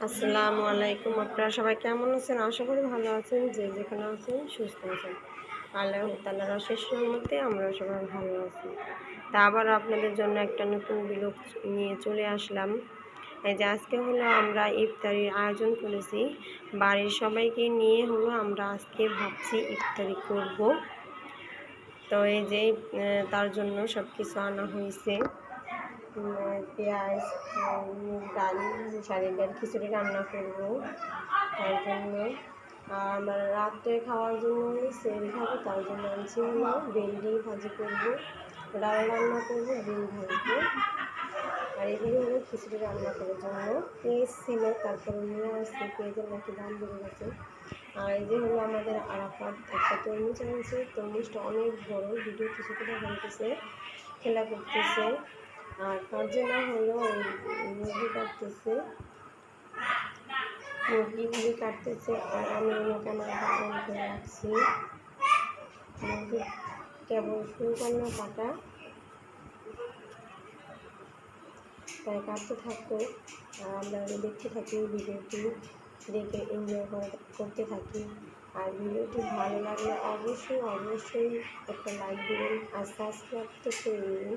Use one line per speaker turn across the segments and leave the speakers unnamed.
আসসালামু আলাইকুম। আপনারা সবাই কেমন আছেন? আশা করি ভালো আছেন। যে যেখানে আছেন সুস্থ আছেন। আল্লাহ তাআলার অশেষ রহমতে আমরা সবাই ভালো আছি। তা আবার আপনাদের জন্য একটা নতুন ভিডিও নিয়ে চলে আসলাম। এই যে আজকে হলো আমরা ইফতারির আয়োজন করেছি। বাড়ির সবাইকে নিয়ে হলো আমরা আজকে ভাবছি ইফতারি করব। তো এই যে তার জন্য সব কিছু আনা হয়েছে। পেঁয়াজ, ডাল, মুসারির ডাল, খিচুড়ি রান্না করব তার জন্য। আর আমার রাত্রে খাওয়ার জন্য সেল খাবো, তার জন্য আনছি হলো ভেন্ডি ভাজি করব, ডাল রান্না করবো, ডিম ভাজবো। আর এগুলো হলো খিচুড়ি রান্না করার জন্য। পেঁয়াজ ছিল, তারপরে নিয়ে আসছে, পেঁয়াজের নাকি দাম বেড়ে গেছে। আর এই যে হলো আমাদের আরাফাত একটা তরমুজ আনছে। তরমুজটা অনেক বড়, ভিডিও কিছুটা দেখাইতেছে, খেলা করতেছে। আর ফারজানা হলো মুরগি কাটতেছে, মুরগিগুলি কাটতেছে। আর আমি ক্যামেরাটা অন করে রাখছি। মুরগি কেবল শুরু করলো কাটা, তাই কাটতে থাকতো। আর আমরা দেখতে থাকি, ভিডিওটি দেখে এনজয় করতে থাকি। আর ভিডিওটি ভালো লাগলে অবশ্যই একটা লাইক দেবেন আর সাবস্ক্রাইব তো করে নিন।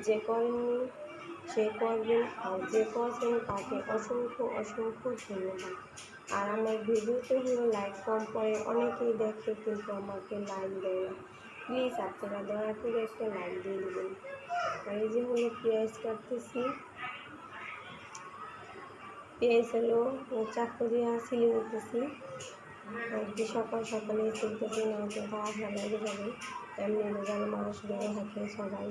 যে করেননি সে করবেন, আর যে করছেন তাকে অসংখ্য ধন্যবাদ। আর আমার ভিডিওতে হলো লাইক কম পড়ে, অনেকেই দেখে কিন্তু আমাকে লাইক দেয় না। প্লিজ আপনারা দয়া করে একটা লাইক দিয়ে দেবেন। আর এই যে হলো পেঁয়াজ কাটতেছি। পেঁয়াজ হলো চাকু দিয়ে ছিলে নিতেছি। যে সকালে চলতেছি, না তো তাড়াহুড়া লেগে যাবে। এমনি রোজার মানুষ বেড়ে থাকে সবাই,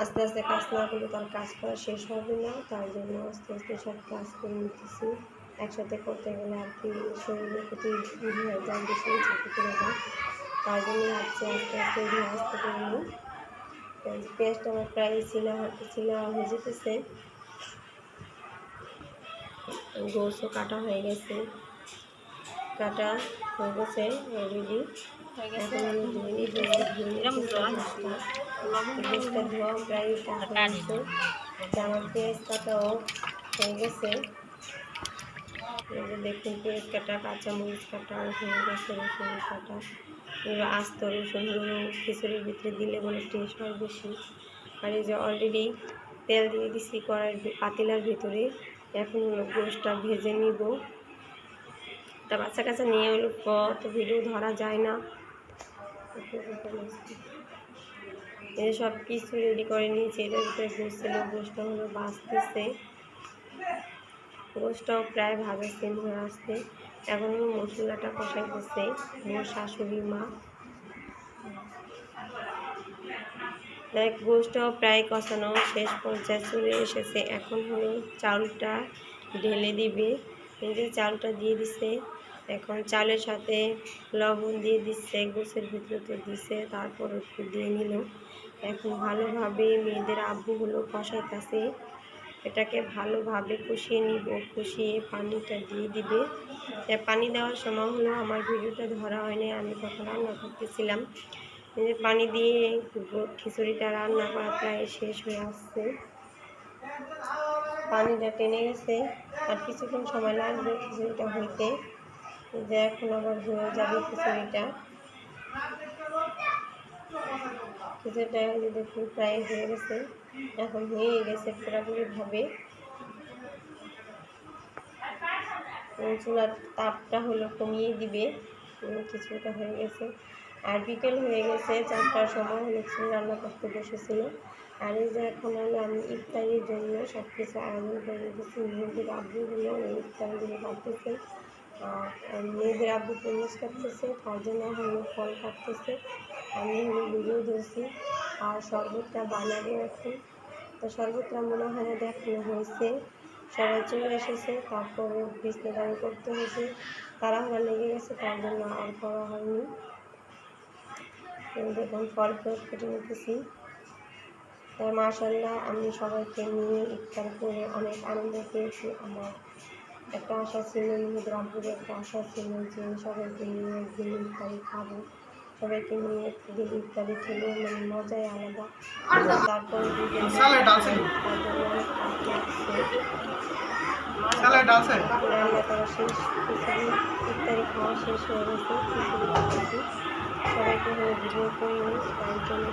আস্তে আস্তে কাজ না করলে তার কাজ করা শেষ হবে না। তার জন্য আস্তে সব কাজ করে নিতেছি। একসাথে করতে গেলে আর কি শরীরের প্রতি হয়ে যায়, বেশি ঝাঁকি করে যায়। তার জন্য ভাবছি আস্তে করে নিই। পেঁয়াজটা আমার প্রায় ছিলা হয়ে যেতেছে। গোসও কাটা হয়ে গেছে, অলরেডি। এখন আমি গোসটা ধোয়া প্রায় কাটা হয়েছে। আমার পেঁয়াজ কাটাও হয়ে গেছে। দেখুন, পেঁয়াজ কাটা, কাঁচামরিচ কাটা হয়ে গেছে, রসুন কাটা। এবার আস্ত রসুনগুলো খিচুড়ির ভিতরে দিলে বলে টেস্ট হয় বেশি। আর এই যে অলরেডি তেল দিয়ে দিচ্ছি পাতিলার ভিতরে। এখন হলো গোশটা ভেজে নিব। তা বাচ্চা কাচ্চা নিয়ে হলো তো ভিডিও ধরা যায় না। এই সব কিছু রেডি করে নিয়েছি। এটার ভিতরে গোশ ছিল, গোশটা হলো বাঁচতেছে। গোশটাও প্রায় ভাজা সেম হয়ে আসছে। এখন হলো মশলাটা কষাইতেছে মোর শাশুড়ি মা। গোশটাও প্রায় কষানো শেষ পর্যায়ে চলে এসেছে। এখন হলো চাউলটা ঢেলে দিবে। এই যে চাউলটা দিয়ে দিছে। এখন চালের সাথে লবণ দিয়ে দিচ্ছে, গোছের ভিতরে তো দিছে, তারপর একটু দিয়ে নিল। এখন ভালোভাবে মেয়েদের আব্বুগুলো কষাইতেছে। এটাকে ভালোভাবে কষিয়ে নিব। কষিয়ে পানিটা দিয়ে দিবে। পানি দেওয়ার সময় হলো আমার ভিডিওটা ধরা হয়নি, আমি তখন রান্না করতেছিলাম। পানি দিয়ে খিচুড়িটা রান্না করা প্রায় শেষ হয়ে আসছে। পানিটা টেনে গেছে, আর কিছুক্ষণ সময় লাগবে খিচুড়িটা হইতে। যে এখন আবার হয়ে যাবে খিচুড়িটা। দেখুন প্রায় হয়ে গেছে। এখন হয়ে গেছে পুরোপুরিভাবে। চুলার তাপটা হলো কমিয়ে দিবে। খিচুড়িটা হয়ে গেছে। আর বিকেল হয়ে গেছে, 4টার সময় হলো খিচুড়ি রান্না করতে বসেছিল। আর এই যে এখন হলো আমি ইফতারির জন্য সব কিছু আয়োজন করে রেখেছি। মেয়েদের আব্বুগুলো এই ইফতারিগুলো কাটতেছে। আর মেয়েদের আব্বু তরমুজ কাটতেছে, ফারজানা হলো ফল কাটতেছে, আমি হলো ভিডিও ধরছি। আর শরবতটা বানাবো এখন। তো শরবতটা মনে হয় না দেখানো হয়েছে, সবাই চলে এসেছে, তারপরে বিছনাদানি করতে হয়েছে, তাড়াহুড়া লেগে গেছে, তার জন্য আর করা হয়নি। দেখুন ফল কেটে নিতেছি। তাই মাশাআল্লাহ আমি সবাইকে নিয়ে ইফতার করে অনেক আনন্দ পেয়েছি। আমার একটা আশা ছিল, মেয়েদের আব্বুর একটা আশা ছিল যে সবাইকে নিয়ে একদিন ইফতারি খাবো, সবাইকে নিয়ে একদিন ইফতারি খেলে মানে মজাই আলাদা। তারপরে রান্না করা শেষ, খিচুড়ি ইফতারি খাওয়া শেষ হয়ে গেছে, খিচুড়ি খাচ্ছি। সবাইকে হলো ভিডিও করে নিই, তার জন্য